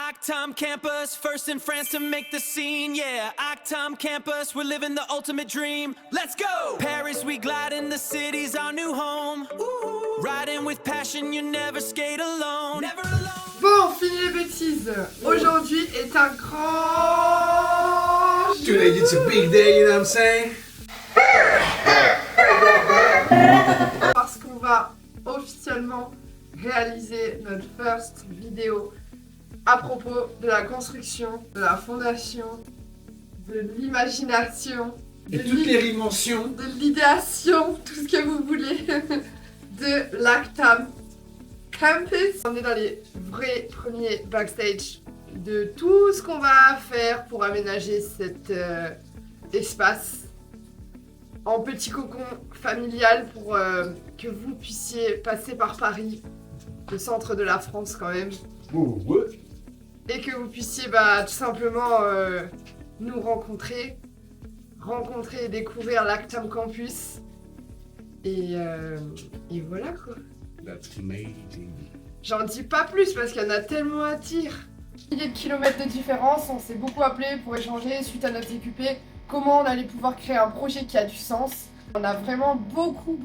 Actom campus, first in France to make the scene, yeah. Actom campus, we're living the ultimate dream. Let's go! Paris, we glide in, the city's our new home. Ooh. Riding with passion, you never skate alone. Never alone. Bon, fini les bêtises. Aujourd'hui est un grand jour. Today it's a big day, you know what I'm saying? Parce qu'on va officiellement réaliser notre first vidéo à propos de la construction, de la fondation, de l'imagination, Et toutes les dimensions. de l'idéation, tout ce que vous voulez, de l'Actom Campus. On est dans les vrais premiers backstage de tout ce qu'on va faire pour aménager cet espace en petit cocon familial pour que vous puissiez passer par Paris, le centre de la France quand même. Oh, ouais. Et que vous puissiez tout simplement nous rencontrer et découvrir l'Actom Campus. Et voilà quoi. That's amazing. J'en dis pas plus parce qu'il y en a tellement à dire. Milliers de kilomètres de différence, on s'est beaucoup appelé pour échanger suite à notre CQP comment on allait pouvoir créer un projet qui a du sens. On a vraiment beaucoup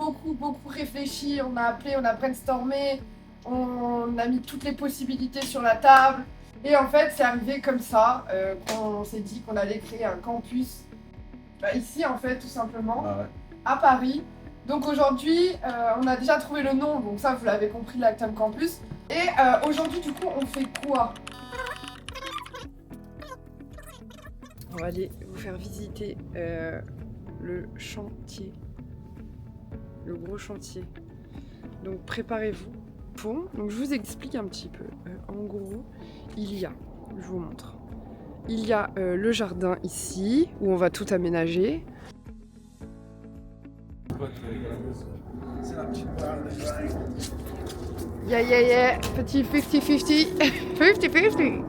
réfléchi, on a appelé, on a brainstormé, on a mis toutes les possibilités sur la table. Et en fait, c'est arrivé comme ça qu'on s'est dit qu'on allait créer un campus ici, en fait, tout simplement, à Paris. Donc aujourd'hui, on a déjà trouvé le nom, donc ça, vous l'avez compris, l'Actom Campus. Et aujourd'hui, du coup, on fait quoi? On va aller vous faire visiter le chantier, le gros chantier. Donc préparez-vous. Bon, donc je vous explique un petit peu. En gros, je vous montre. Il y a le jardin ici, où on va tout aménager. C'est la petite barre de grind. Yeah, petit 50-50. 50-50.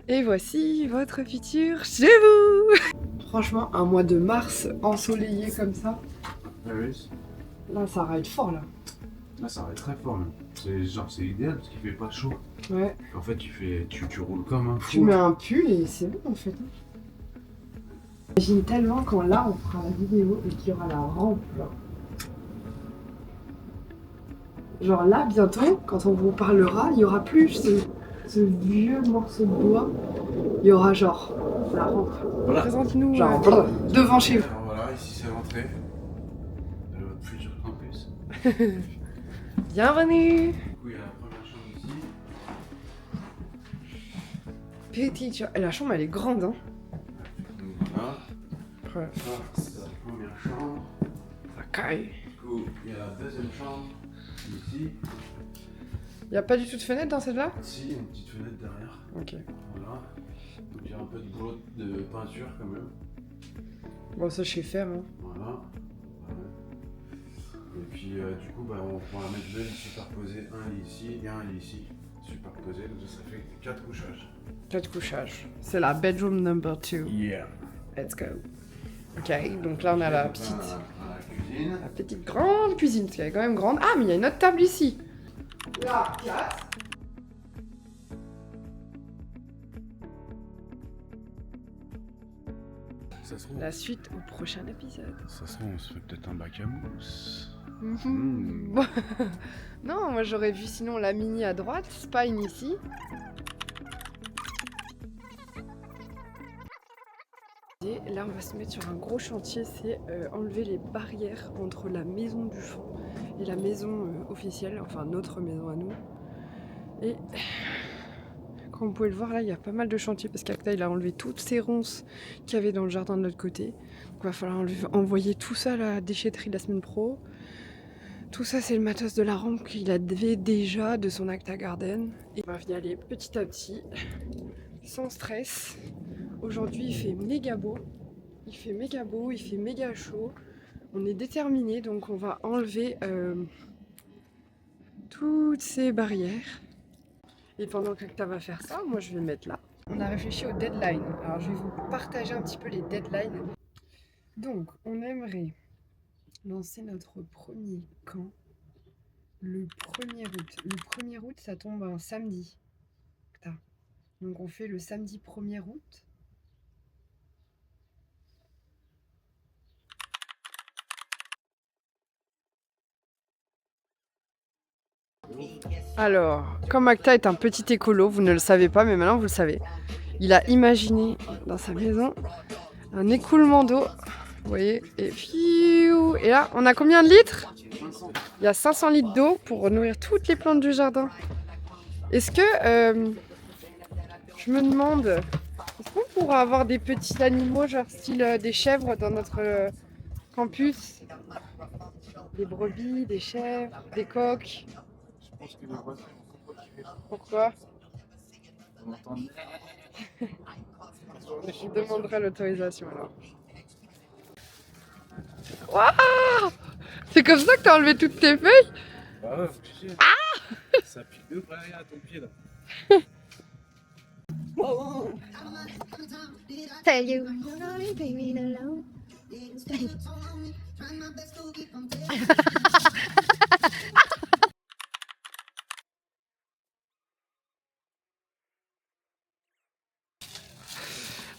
Et voici votre futur chez vous. Franchement, un mois de mars ensoleillé comme ça. Oui. Là, ça ride fort là. Là, ça va être très fort. Là. C'est idéal parce qu'il fait pas chaud. Ouais. En fait, tu roules comme un fou. Tu mets un pull et c'est bon en fait. J'imagine tellement quand là on fera la vidéo et qu'il y aura la rampe là. Genre là bientôt, quand on vous parlera, il y aura plus ce vieux morceau de bois. Il y aura genre la rampe. Voilà. Présente-nous genre devant chez vous. Alors voilà, ici c'est l'entrée de votre futur campus. Bienvenue. Du coup, il y a la première chambre ici. Petite la chambre elle est grande hein. Donc voilà. Ouais. Ça, c'est la première chambre. Ça caille. Du coup, il y a la deuxième chambre ici. Il n'y a pas du tout de fenêtre dans celle-là? Ici, il y a une petite fenêtre derrière. Ok. Voilà. Donc il y a un peu de boulot de peinture quand même. Bon ça je sais faire hein. Voilà. Et puis du coup, on pourra mettre deux lits superposés, un lit ici et un lit ici. Superposés, donc ça fait 4 couchages. 4 couchages. C'est la bedroom number 2. Yeah. Let's go. Ok, donc là on a la Donc petite, là, la cuisine. la petite grande cuisine, parce qu'elle est quand même grande. Ah mais il y a une autre table ici. Là, 4. Ça se trouve, La suite au prochain épisode. ça se trouve, on se fait peut-être un bac à mousse. Bon. Non, moi j'aurais vu sinon la mini à droite, Spine ici. Et là on va se mettre sur un gros chantier, c'est enlever les barrières entre la maison du fond et la maison officielle, enfin notre maison à nous. Et comme vous pouvez le voir là, il y a pas mal de chantiers parce qu'Acta il a enlevé toutes ces ronces qu'il y avait dans le jardin de l'autre côté. Donc il va falloir envoyer tout ça à la déchetterie la semaine pro. Tout ça c'est le matos de la rampe qu'il avait déjà de son Acta Garden. Et on va y aller petit à petit, sans stress. Aujourd'hui il fait méga beau, il fait méga chaud. On est déterminés donc on va enlever toutes ces barrières. Et pendant qu'Acta va faire ça, moi je vais me mettre là. On a réfléchi aux deadlines. Alors je vais vous partager un petit peu les deadlines. Donc on aimerait lancer notre premier camp le 1er août. Le 1er août, ça tombe un samedi. Donc on fait le samedi 1er août. Alors, comme Acta est un petit écolo, vous ne le savez pas, mais maintenant vous le savez. Il a imaginé dans sa maison un écoulement d'eau. Vous voyez, et fiou. Et là, on a combien de litres? Il y a 500 litres d'eau pour nourrir toutes les plantes du jardin. Est-ce que, je me demande, est-ce qu'on pourra avoir des petits animaux, genre style des chèvres dans notre campus? Des brebis, des chèvres, des coqs. Je pense que les voisins vont pas kiffer. Pourquoi? On entend. Je demanderai l'autorisation alors. Waouh! C'est comme ça que t'as enlevé toutes tes feuilles? Bah ouais, faut que tu sais. Ah! Ça pique de près à ton pied là. Tell you.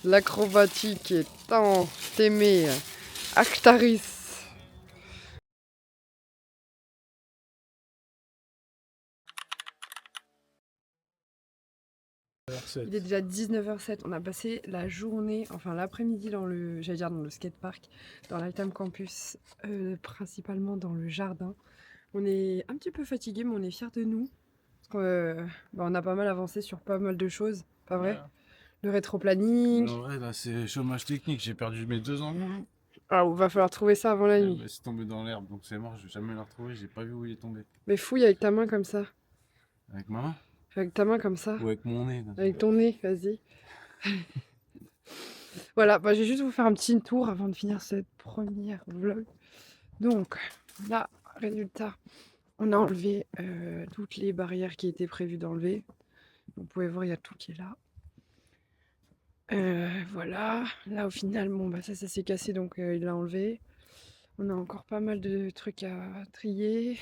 L'acrobatique est tant aimée. Actaris. Il est déjà 19h07. On a passé la journée, enfin l'après-midi dans le, j'allais dire dans le skatepark, dans l'Altam Campus, principalement dans le jardin. On est un petit peu fatigué, mais on est fiers de nous. Parce on a pas mal avancé sur pas mal de choses, pas vrai? Ouais. Le rétro-planning. En vrai, là, c'est chômage technique. J'ai perdu mes 2 ans. Ah, il va falloir trouver ça avant la nuit. Bah, c'est tombé dans l'herbe, donc c'est mort. Je vais jamais le retrouver. J'ai pas vu où il est tombé. Mais fouille avec ta main comme ça. Avec ma main? Avec ta main comme ça. Ou avec mon nez? Avec ton nez, vas-y. Voilà, bah, je vais juste vous faire un petit tour avant de finir cette première vlog. Donc, là, résultat, on a enlevé toutes les barrières qui étaient prévues d'enlever. Vous pouvez voir, il y a tout qui est là. Voilà, là au final, bon bah ça s'est cassé donc il l'a enlevé. On a encore pas mal de trucs à trier.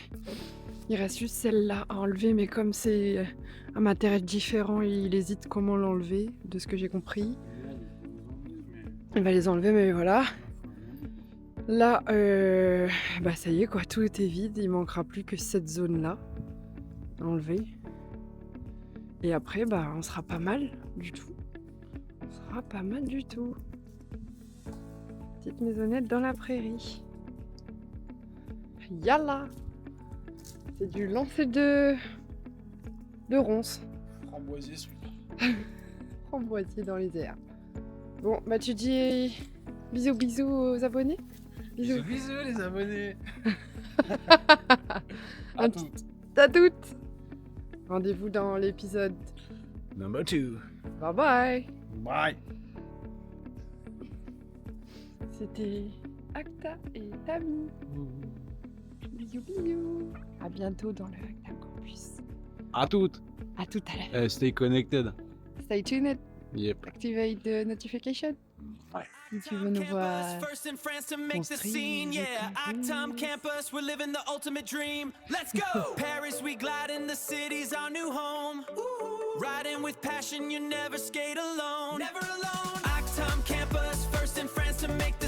Il reste juste celle-là à enlever, mais comme c'est un matériel différent, il hésite comment l'enlever, de ce que j'ai compris. Il va les enlever, mais voilà. Là, bah ça y est quoi, tout est vide. Il manquera plus que cette zone-là à enlever. Et après, bah on sera pas mal du tout. On sera pas mal du tout. Petite maisonnette dans la prairie. Yalla! C'est du lancer de ronces. Framboisier celui-là. Framboisier dans les airs. Bon, bah tu dis bisous bisous aux abonnés. Bisous bisous les abonnés. À toutes. Rendez-vous dans l'épisode Number 2. Bye bye. Bye. C'était Acta et Tami. Bisous bisous. À bientôt dans le Actam Campus. À toutes. À tout à l'heure. Stay connected. Stay tuned. Yep. Activate the notification. Ouais. Si tu veux nous voir First in France to make the construire scene, yeah. Actam campus, we're living the ultimate dream. Let's go! Paris, we glide in the city's our new home. Riding with passion, you never skate alone. Never alone. Actam campus, first in France to make the